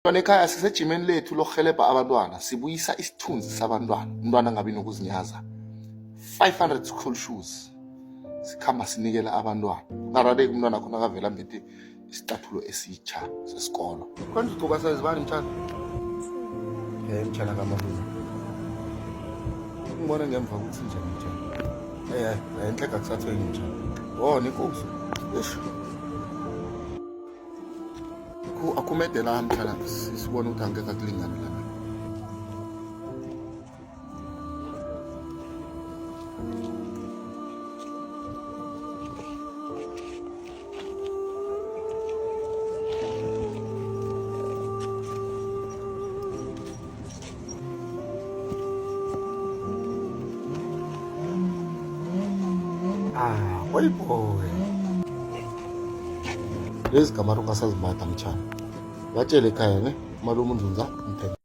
Ekhaya sisejimeni lethu lokuhelebha abantwana, sibuyisa isithunzi sabantwana, umntwana angabi nokuzinyaza. 500 school shoes sikhamba sinikela abantwana, ungarareki umntwana khona akavela ambethe isicathulo esitsha sesikolo. Kwenza ugcoka size bani mtshana? Mtshana kamabuza ngibona ngemva ukuthi njani mtshana. Enhleka kusathweni mtshana. Nenkosi akumede la mtshana, sibone ukuthi angeke akulingane lana. Boy boy. Lezi gamaro ungasazibata mtshana. Batshele ekhaya ne malume uNzunza.